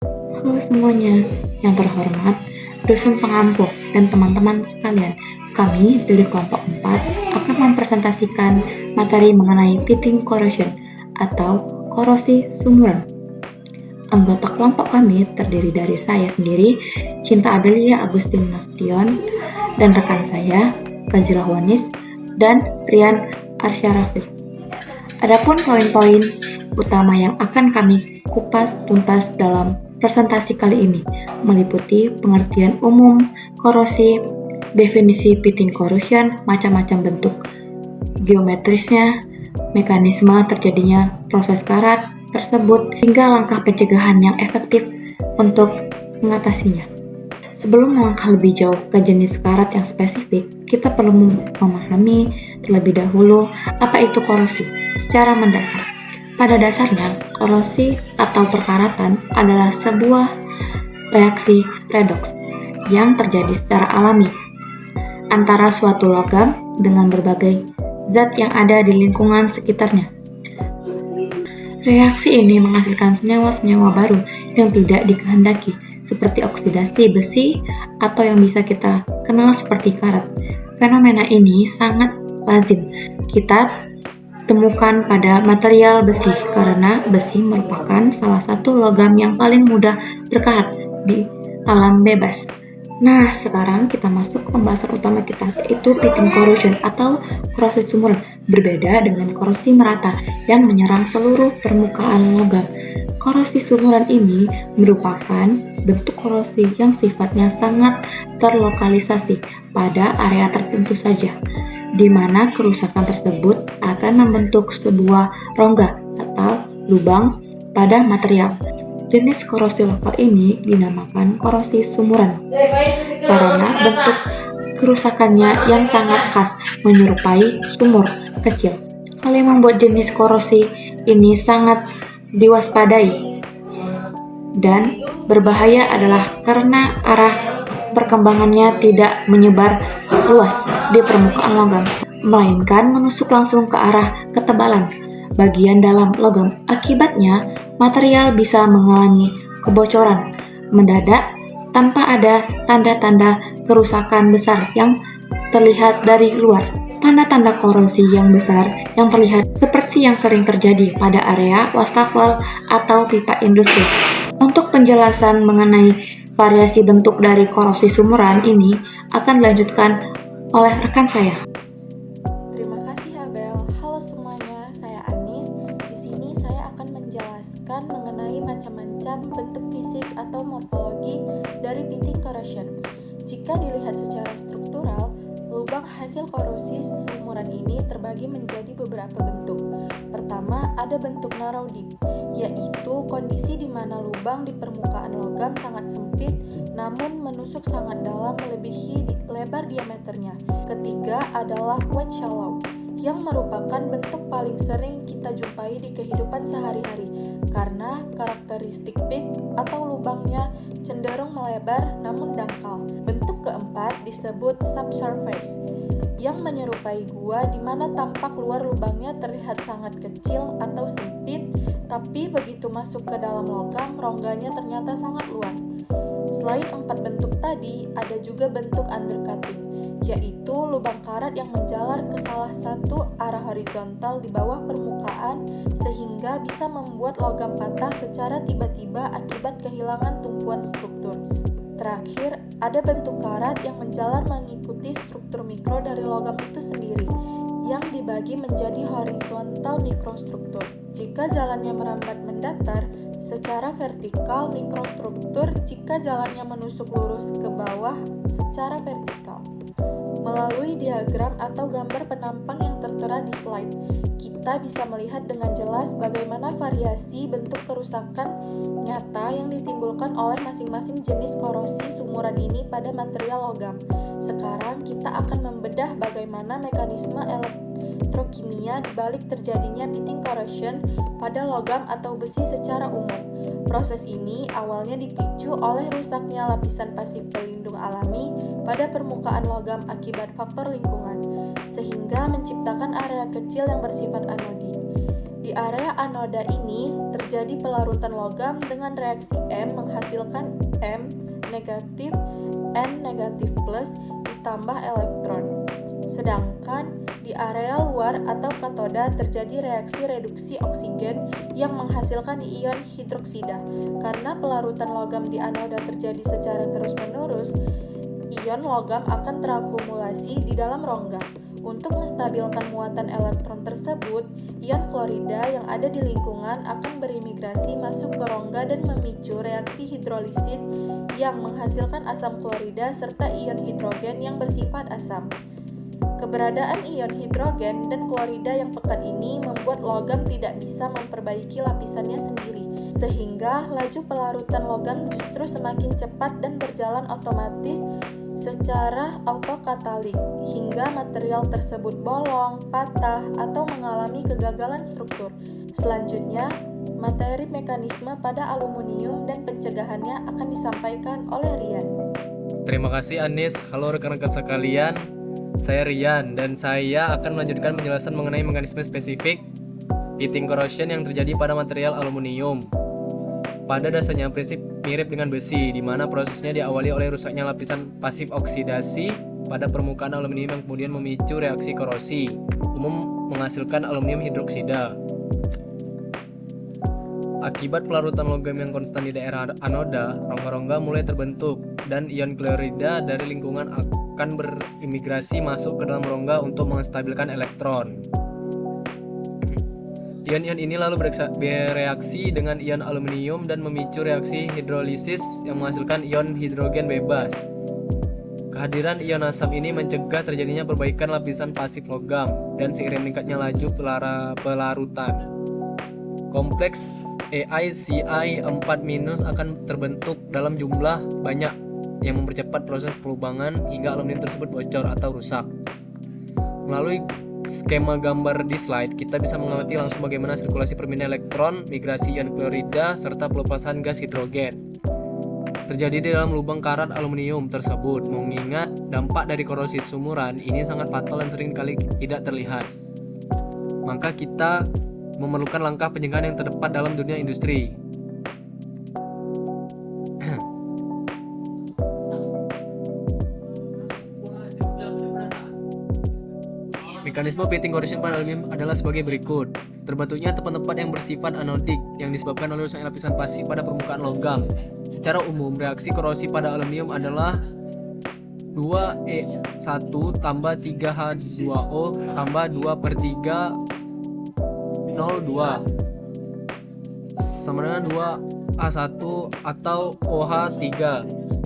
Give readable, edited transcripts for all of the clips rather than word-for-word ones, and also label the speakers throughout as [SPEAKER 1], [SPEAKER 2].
[SPEAKER 1] Halo semuanya, yang terhormat, dosen pengampu dan teman-teman sekalian. Kami dari kelompok 4 akan mempresentasikan materi mengenai pitting corrosion atau korosi sumuran. Anggota kelompok kami terdiri dari saya sendiri, Cinta Adelia Agustin Nasution, dan rekan saya, Fazilah Wanis, dan Rian Arsyarafif. Adapun poin-poin utama yang akan kami kupas tuntas dalam presentasi kali ini meliputi pengertian umum korosi, definisi pitting corrosion, macam-macam bentuk geometrisnya, mekanisme terjadinya proses karat tersebut, hingga langkah pencegahan yang efektif untuk mengatasinya. Sebelum melangkah lebih jauh ke jenis karat yang spesifik, kita perlu memahami terlebih dahulu apa itu korosi secara mendasar. Pada dasarnya, korosi atau perkaratan adalah sebuah reaksi redoks yang terjadi secara alami antara suatu logam dengan berbagai zat yang ada di lingkungan sekitarnya. Reaksi ini menghasilkan senyawa-senyawa baru yang tidak dikehendaki, seperti oksidasi besi atau yang bisa kita kenal seperti karat. Fenomena ini sangat lazim kita temukan pada material besi karena besi merupakan salah satu logam yang paling mudah berkarat di alam bebas. Nah, sekarang kita masuk ke pembahasan utama kita, yaitu pitting corrosion atau korosi sumuran. Berbeda dengan korosi merata yang menyerang seluruh permukaan logam. Korosi sumuran ini merupakan bentuk korosi yang sifatnya sangat terlokalisasi pada area tertentu saja, di mana kerusakan tersebut akan membentuk sebuah rongga atau lubang pada material. Jenis korosi lokal ini dinamakan korosi sumuran karena bentuk kerusakannya yang sangat khas menyerupai sumur kecil. Hal yang membuat jenis korosi ini sangat diwaspadai dan berbahaya adalah karena arah perkembangannya tidak menyebar luas di permukaan logam, melainkan menusuk langsung ke arah ketebalan bagian dalam logam. Akibatnya, material bisa mengalami kebocoran mendadak tanpa ada tanda-tanda kerusakan besar yang terlihat dari luar. Tanda-tanda korosi yang besar yang terlihat seperti yang sering terjadi pada area wastafel atau pipa industri. Untuk penjelasan mengenai variasi bentuk dari korosi sumuran ini akan dilanjutkan oleh rekan saya.
[SPEAKER 2] Terima kasih Abel. Halo semuanya, saya Anis. Di sini saya akan menjelaskan mengenai macam-macam bentuk fisik atau morfologi dari pitting corrosion. Jika dilihat secara struktural, lubang hasil korosi sumuran ini terbagi menjadi beberapa bentuk. Pertama, ada bentuk narrow deep, yaitu kondisi di mana lubang di permukaan logam sangat sempit namun menusuk sangat dalam melebihi lebar diameternya. Ketiga adalah wide shallow, yang merupakan bentuk paling sering kita jumpai di kehidupan sehari-hari karena karakteristik pit atau lubangnya cenderung melebar namun dangkal. Bentuk keempat disebut subsurface, yang menyerupai gua di mana tampak luar lubangnya terlihat sangat kecil atau sempit, tapi begitu masuk ke dalam logam, rongganya ternyata sangat luas. Selain empat bentuk tadi, ada juga bentuk undercutting, yaitu lubang karat yang menjalar ke salah satu arah horizontal di bawah permukaan sehingga bisa membuat logam patah secara tiba-tiba akibat kehilangan tumpuan struktur. Terakhir, ada bentuk karat yang menjalar mengikuti struktur mikro dari logam itu sendiri, yang dibagi menjadi horizontal mikrostruktur. Jika jalannya merambat mendatar secara vertikal mikrostruktur, jika jalannya menusuk lurus ke bawah secara vertikal. Melalui diagram atau gambar penampang yang tertera di slide, kita bisa melihat dengan jelas bagaimana variasi bentuk kerusakan nyata yang ditimbulkan oleh masing-masing jenis korosi sumuran ini pada material logam. Sekarang kita akan membedah bagaimana mekanisme elektrokimia dibalik terjadinya pitting corrosion pada logam atau besi secara umum. Proses ini awalnya dipicu oleh rusaknya lapisan pasif pelindung alami pada permukaan logam akibat faktor lingkungan, sehingga menciptakan area kecil yang bersifat anodik. Di area anoda ini terjadi pelarutan logam dengan reaksi M menghasilkan M negatif, N negatif plus ditambah elektron. Sedangkan di area luar atau katoda terjadi reaksi reduksi oksigen yang menghasilkan ion hidroksida. Karena pelarutan logam di anoda terjadi secara terus-menerus, ion logam akan terakumulasi di dalam rongga. Untuk menstabilkan muatan elektron tersebut, ion klorida yang ada di lingkungan akan berimigrasi masuk ke rongga dan memicu reaksi hidrolisis yang menghasilkan asam klorida serta ion hidrogen yang bersifat asam. Keberadaan ion hidrogen dan klorida yang pekat ini membuat logam tidak bisa memperbaiki lapisannya sendiri, sehingga laju pelarutan logam justru semakin cepat dan berjalan otomatis secara autokatalik hingga material tersebut bolong, patah, atau mengalami kegagalan struktur. Selanjutnya, materi mekanisme pada aluminium dan pencegahannya akan disampaikan oleh Rian.
[SPEAKER 3] Terima kasih Anis. Halo rekan-rekan sekalian, saya Rian dan saya akan melanjutkan penjelasan mengenai mekanisme spesifik pitting corrosion yang terjadi pada material aluminium. Pada dasarnya prinsip mirip dengan besi, di mana prosesnya diawali oleh rusaknya lapisan pasif oksidasi pada permukaan aluminium yang kemudian memicu reaksi korosi, umum menghasilkan aluminium hidroksida. Akibat pelarutan logam yang konstan di daerah anoda, rongga-rongga mulai terbentuk dan ion klorida dari lingkungan akan berimigrasi masuk ke dalam rongga untuk menstabilkan elektron. Ion-ion ini lalu bereaksi dengan ion aluminium dan memicu reaksi hidrolisis yang menghasilkan ion hidrogen bebas. Kehadiran ion asam ini mencegah terjadinya perbaikan lapisan pasif logam dan seiring meningkatnya laju pelarutan. Kompleks AiCi4- akan terbentuk dalam jumlah banyak yang mempercepat proses pelubangan hingga aluminium tersebut bocor atau rusak. Melalui skema gambar di slide, kita bisa mengamati langsung bagaimana sirkulasi perpindahan elektron, migrasi ion klorida, serta pelepasan gas hidrogen terjadi di dalam lubang karat aluminium tersebut. Mengingat dampak dari korosi sumuran ini sangat fatal dan sering kali tidak terlihat, maka kita memerlukan langkah pencegahan yang terdepan dalam dunia industri. Mekanisme pitting corrosion pada aluminium adalah sebagai berikut. Terbentuknya tepat-tepat yang bersifat anodik yang disebabkan oleh rusaknya lapisan pasif pada permukaan logam. Secara umum, reaksi korosi pada aluminium adalah 2E1 tambah 3H2O tambah 2/3 02 sama dengan 2A1 atau OH3.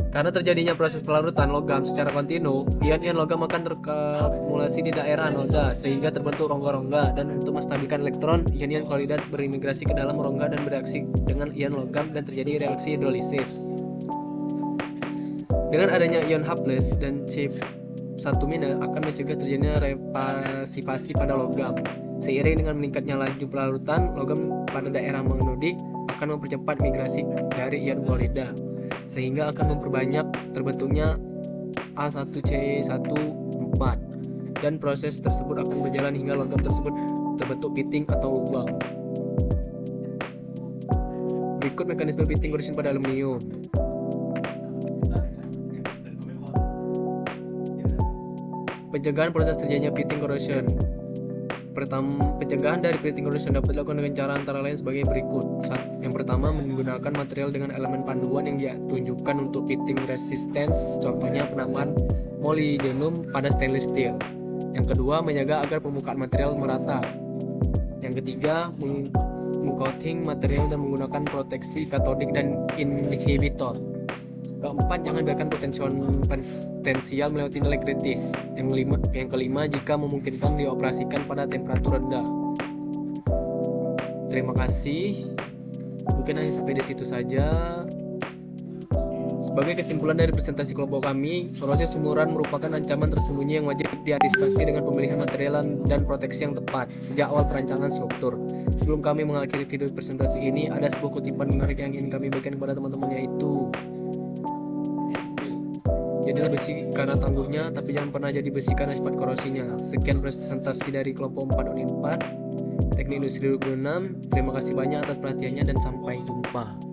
[SPEAKER 3] Karena terjadinya proses pelarutan logam secara kontinu, ion-ion logam akan terakumulasi di daerah anoda sehingga terbentuk rongga-rongga, dan untuk menstabilkan elektron, ion-ion klorida berimigrasi ke dalam rongga dan bereaksi dengan ion logam dan terjadi reaksi hidrolisis. Dengan adanya ion H+ dan C1- akan mencegah terjadinya repasivasi pada logam. Seiring dengan meningkatnya laju pelarutan, logam pada daerah monodik akan mempercepat migrasi dari ion klorida, sehingga akan memperbanyak terbentuknya A1C14, dan proses tersebut akan berjalan hingga logam tersebut terbentuk pitting atau lubang. Berikut mekanisme pitting corrosion pada aluminium. Pencegahan proses terjadinya pitting corrosion. Pencegahan dari pitting corrosion dapat dilakukan dengan cara antara lain sebagai berikut. Yang pertama, menggunakan material dengan elemen panduan yang ditunjukkan untuk pitting resistance, contohnya penambahan molybdenum pada stainless steel. Yang kedua, menjaga agar permukaan material merata. Yang ketiga, meng-coating material dan menggunakan proteksi katodik dan inhibitor. Keempat, jangan biarkan potensial melewati nilai kritis. Yang kelima, jika memungkinkan dioperasikan pada temperatur rendah. Terima kasih. Mungkin hanya sampai di situ saja. Sebagai kesimpulan dari presentasi kelompok kami, korosi sumuran merupakan ancaman tersembunyi yang wajib diantisipasi dengan pemilihan material dan proteksi yang tepat sejak awal perancangan struktur. Sebelum kami mengakhiri video presentasi ini, ada sebuah kutipan menarik yang ingin kami berikan kepada teman-teman, yaitu jadilah besi karena tangguhnya, tapi jangan pernah jadi besi karena sifat korosinya. Sekian presentasi dari kelompok 4 unit 4. Teknik Industri 26. Terima kasih banyak atas perhatiannya dan sampai jumpa.